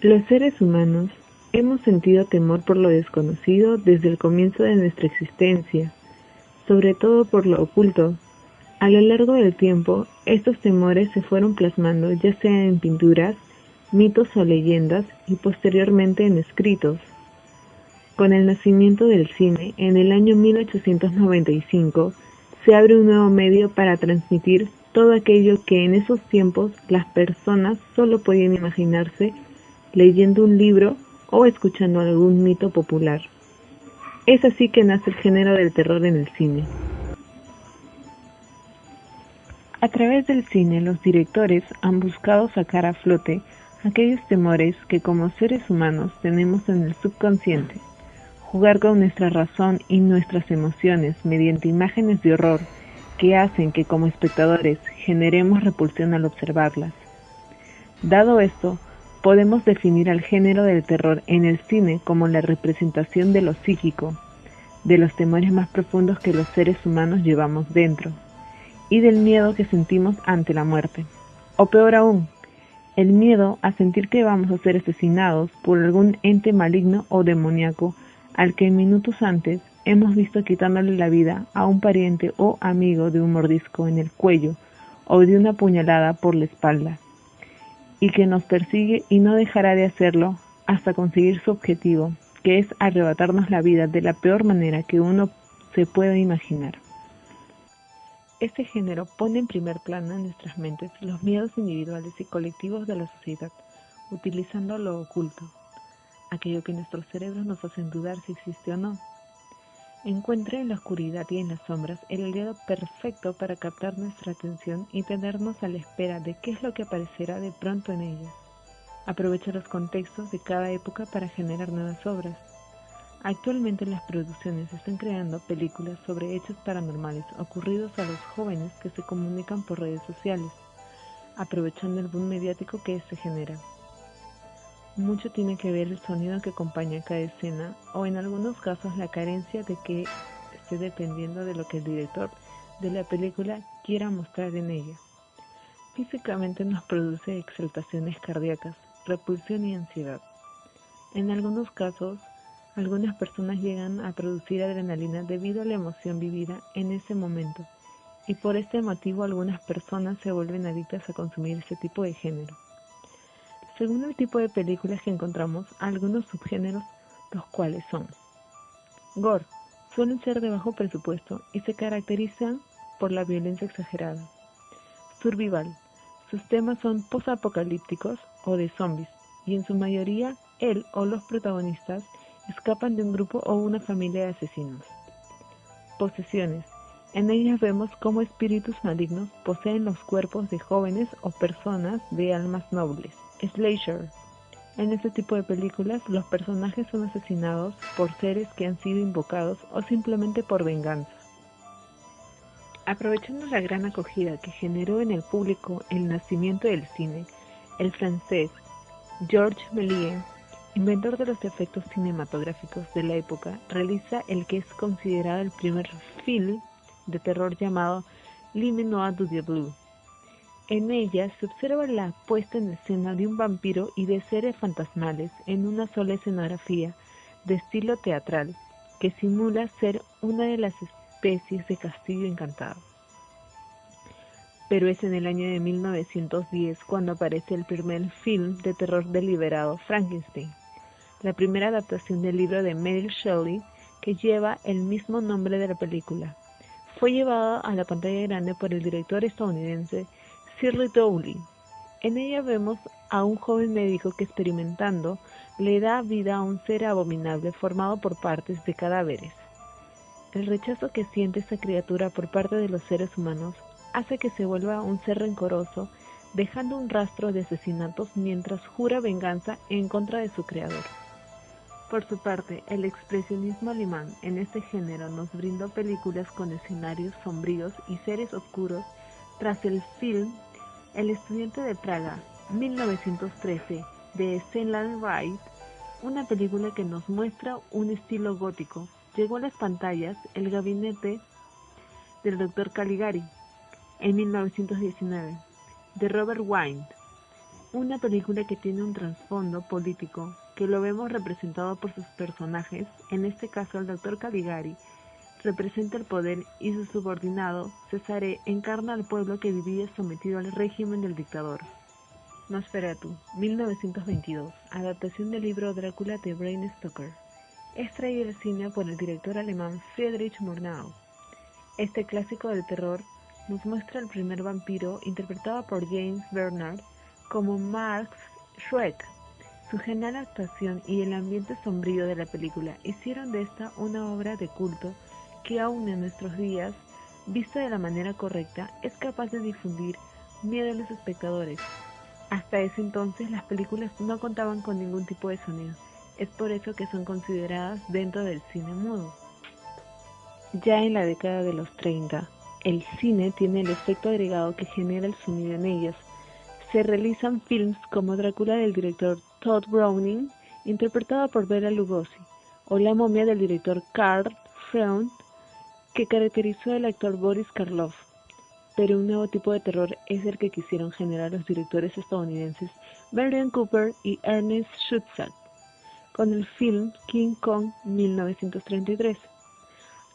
Los seres humanos hemos sentido temor por lo desconocido desde el comienzo de nuestra existencia, sobre todo por lo oculto. A lo largo del tiempo, estos temores se fueron plasmando ya sea en pinturas, mitos o leyendas y posteriormente en escritos. Con el nacimiento del cine, en el año 1895, se abre un nuevo medio para transmitir todo aquello que en esos tiempos las personas solo podían imaginarse leyendo un libro o escuchando algún mito popular. Es así que nace el género del terror en el cine. A través del cine, los directores han buscado sacar a flote aquellos temores que como seres humanos tenemos en el subconsciente, jugar con nuestra razón y nuestras emociones mediante imágenes de horror que hacen que como espectadores generemos repulsión al observarlas. Dado esto, podemos definir al género del terror en el cine como la representación de lo psíquico, de los temores más profundos que los seres humanos llevamos dentro, y del miedo que sentimos ante la muerte. O peor aún, el miedo a sentir que vamos a ser asesinados por algún ente maligno o demoníaco al que minutos antes hemos visto quitándole la vida a un pariente o amigo de un mordisco en el cuello o de una puñalada por la espalda, y que nos persigue y no dejará de hacerlo hasta conseguir su objetivo, que es arrebatarnos la vida de la peor manera que uno se pueda imaginar. Este género pone en primer plano en nuestras mentes los miedos individuales y colectivos de la sociedad, utilizando lo oculto, aquello que nuestros cerebros nos hacen dudar si existe o no. Encuentra en la oscuridad y en las sombras el aliado perfecto para captar nuestra atención y tenernos a la espera de qué es lo que aparecerá de pronto en ellas. Aprovecha los contextos de cada época para generar nuevas obras. Actualmente las producciones están creando películas sobre hechos paranormales ocurridos a los jóvenes que se comunican por redes sociales, aprovechando el boom mediático que se genera. Mucho tiene que ver el sonido que acompaña cada escena o en algunos casos la carencia de que esté dependiendo de lo que el director de la película quiera mostrar en ella. Físicamente nos produce exaltaciones cardíacas, repulsión y ansiedad. En algunos casos, algunas personas llegan a producir adrenalina debido a la emoción vivida en ese momento, y por este motivo algunas personas se vuelven adictas a consumir este tipo de género. Según el tipo de películas que encontramos, algunos subgéneros, los cuales son gore, suelen ser de bajo presupuesto y se caracterizan por la violencia exagerada. Survival, sus temas son post-apocalípticos o de zombies, y en su mayoría él o los protagonistas escapan de un grupo o una familia de asesinos. Posesiones. En ellas vemos cómo espíritus malignos poseen los cuerpos de jóvenes o personas de almas nobles. Slasher. En este tipo de películas, los personajes son asesinados por seres que han sido invocados o simplemente por venganza. Aprovechando la gran acogida que generó en el público el nacimiento del cine, el francés Georges Méliès, inventor de los efectos cinematográficos de la época, realiza el que es considerado el primer film de terror llamado Le Manoir du Diable. En ella se observa la puesta en escena de un vampiro y de seres fantasmales en una sola escenografía de estilo teatral que simula ser una de las especies de castillo encantado. Pero es en el año de 1910 cuando aparece el primer film de terror deliberado, Frankenstein, la primera adaptación del libro de Mary Shelley que lleva el mismo nombre de la película. Fue llevada a la pantalla grande por el director estadounidense Shirley Dowling. En ella vemos a un joven médico que experimentando le da vida a un ser abominable formado por partes de cadáveres. El rechazo que siente esta criatura por parte de los seres humanos hace que se vuelva un ser rencoroso, dejando un rastro de asesinatos mientras jura venganza en contra de su creador. Por su parte, el expresionismo alemán en este género nos brindó películas con escenarios sombríos y seres oscuros tras el film El estudiante de Praga, 1913, de Stellan Wright, una película que nos muestra un estilo gótico. Llegó a las pantallas El gabinete del Dr. Caligari, en 1919, de Robert Wind. Una película que tiene un trasfondo político, que lo vemos representado por sus personajes, en este caso el Dr. Caligari, representa el poder y su subordinado, Cesare, encarna al pueblo que vivía sometido al régimen del dictador. Nosferatu, 1922, adaptación del libro Drácula de Bram Stoker. Es traído al cine por el director alemán Friedrich Murnau. Este clásico del terror nos muestra al primer vampiro interpretado por James Bernard como Max Schreck. Su genial actuación y el ambiente sombrío de la película hicieron de esta una obra de culto que aún en nuestros días, vista de la manera correcta, es capaz de difundir miedo a los espectadores. Hasta ese entonces las películas no contaban con ningún tipo de sonido, es por eso que son consideradas dentro del cine mudo. Ya en la década de los 30, el cine tiene el efecto agregado que genera el sonido en ellas. Se realizan films como Drácula del director Todd Browning, interpretado por Bela Lugosi, o La momia del director Karl Freund, que caracterizó al actor Boris Karloff. Pero un nuevo tipo de terror es el que quisieron generar los directores estadounidenses Brian Cooper y Ernest Schutzack, con el film King Kong 1933.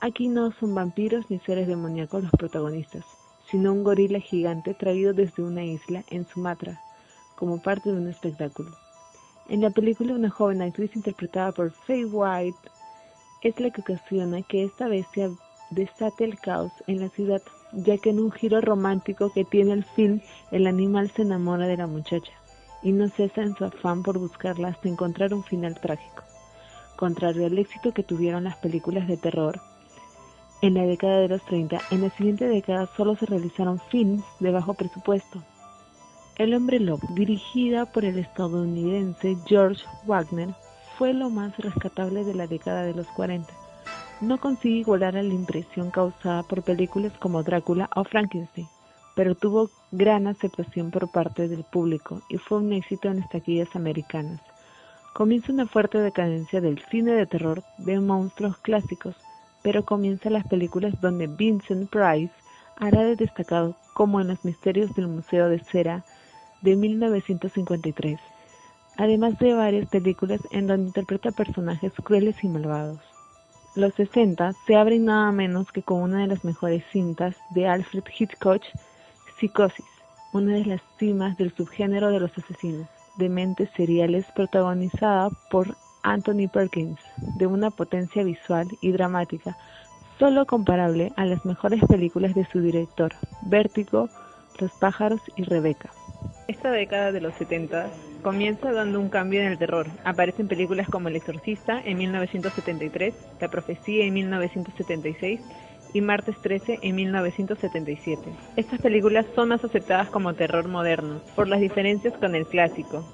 Aquí no son vampiros ni seres demoníacos los protagonistas, sino un gorila gigante traído desde una isla en Sumatra, como parte de un espectáculo. En la película, una joven actriz interpretada por Faye White es la que ocasiona que esta bestia desate el caos en la ciudad, ya que en un giro romántico que tiene el film, el animal se enamora de la muchacha y no cesa en su afán por buscarla hasta encontrar un final trágico. Contrario al éxito que tuvieron las películas de terror en la década de los 30, en la siguiente década solo se realizaron films de bajo presupuesto. El hombre lobo, dirigida por el estadounidense George Wagner, fue lo más rescatable de la década de los 40. No consigue igualar a la impresión causada por películas como Drácula o Frankenstein, pero tuvo gran aceptación por parte del público y fue un éxito en las taquillas americanas. Comienza una fuerte decadencia del cine de terror de monstruos clásicos, pero comienza las películas donde Vincent Price hará de destacado, como en Los misterios del Museo de Cera de 1953, además de varias películas en donde interpreta personajes crueles y malvados. Los 60 se abren nada menos que con una de las mejores cintas de Alfred Hitchcock, Psicosis, una de las cimas del subgénero de los asesinos de mentes seriales, protagonizada por Anthony Perkins, de una potencia visual y dramática solo comparable a las mejores películas de su director, Vértigo, Los pájaros y Rebeca. Esta década de los 70 comienza dando un cambio en el terror. Aparecen películas como El exorcista en 1973, La profecía en 1976 y Martes 13 en 1977. Estas películas son más aceptadas como terror moderno, por las diferencias con el clásico.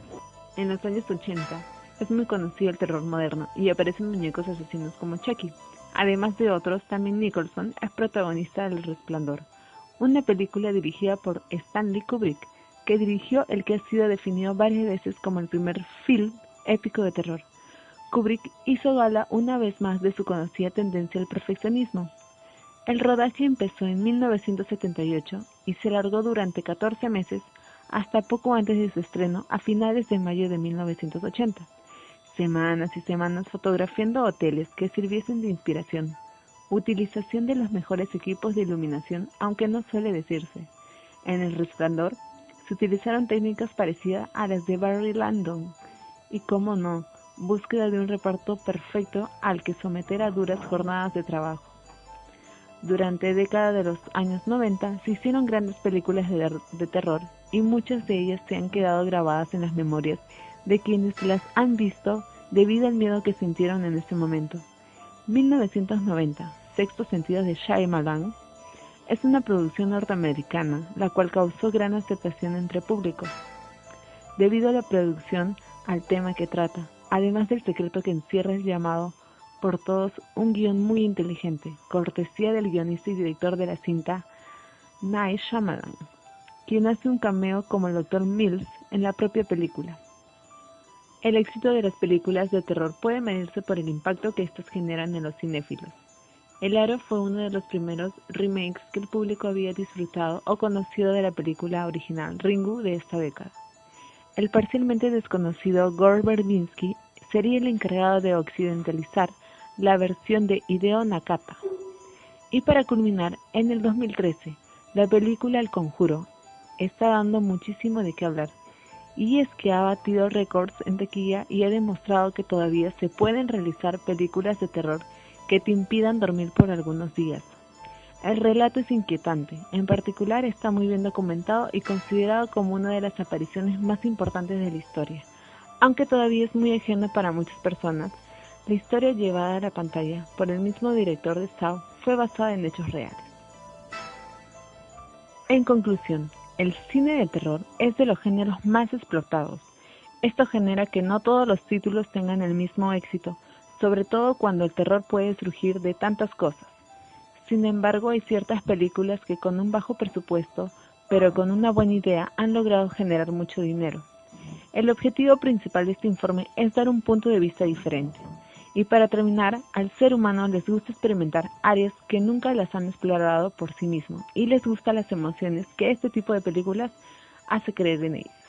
En los años 80 es muy conocido el terror moderno y aparecen muñecos asesinos como Chucky. Además de otros, también Nicholson es protagonista del Resplandor, una película dirigida por Stanley Kubrick, que dirigió el que ha sido definido varias veces como el primer film épico de terror. Kubrick hizo gala una vez más de su conocida tendencia al perfeccionismo. El rodaje empezó en 1978 y se largó durante 14 meses hasta poco antes de su estreno a finales de mayo de 1980. Semanas y semanas fotografiando hoteles que sirviesen de inspiración. Utilización de los mejores equipos de iluminación, aunque no suele decirse. En El Resplandor se utilizaron técnicas parecidas a las de Barry Lyndon y, cómo no, búsqueda de un reparto perfecto al que someter a duras jornadas de trabajo. Durante la década de los años 90 se hicieron grandes películas de terror y muchas de ellas se han quedado grabadas en las memorias de quienes las han visto debido al miedo que sintieron en ese momento. 1990, Sexto Sentido de Shyamalan, es una producción norteamericana, la cual causó gran aceptación entre público, debido a la producción, al tema que trata, además del secreto que encierra el llamado por todos un guión muy inteligente, cortesía del guionista y director de la cinta, Night Shyamalan, quien hace un cameo como el Dr. Mills en la propia película. El éxito de las películas de terror puede medirse por el impacto que estas generan en los cinéfilos. El Aro fue uno de los primeros remakes que el público había disfrutado o conocido de la película original Ringu de esta década. el parcialmente desconocido Gore Verbinski sería el encargado de occidentalizar la versión de Hideo Nakata. Y para culminar, en el 2013, la película El Conjuro está dando muchísimo de qué hablar, y es que ha batido récords en taquilla y ha demostrado que todavía se pueden realizar películas de terror que te impidan dormir por algunos días. El relato es inquietante, en particular está muy bien documentado y considerado como una de las apariciones más importantes de la historia. Aunque todavía es muy ajeno para muchas personas, la historia llevada a la pantalla por el mismo director de Saw fue basada en hechos reales. En conclusión, el cine de terror es de los géneros más explotados. Esto genera que no todos los títulos tengan el mismo éxito, sobre todo cuando el terror puede surgir de tantas cosas. Sin embargo, hay ciertas películas que con un bajo presupuesto, pero con una buena idea, han logrado generar mucho dinero. El objetivo principal de este informe es dar un punto de vista diferente. Y para terminar, al ser humano les gusta experimentar áreas que nunca las han explorado por sí mismo y les gustan las emociones que este tipo de películas hace creer en ellas.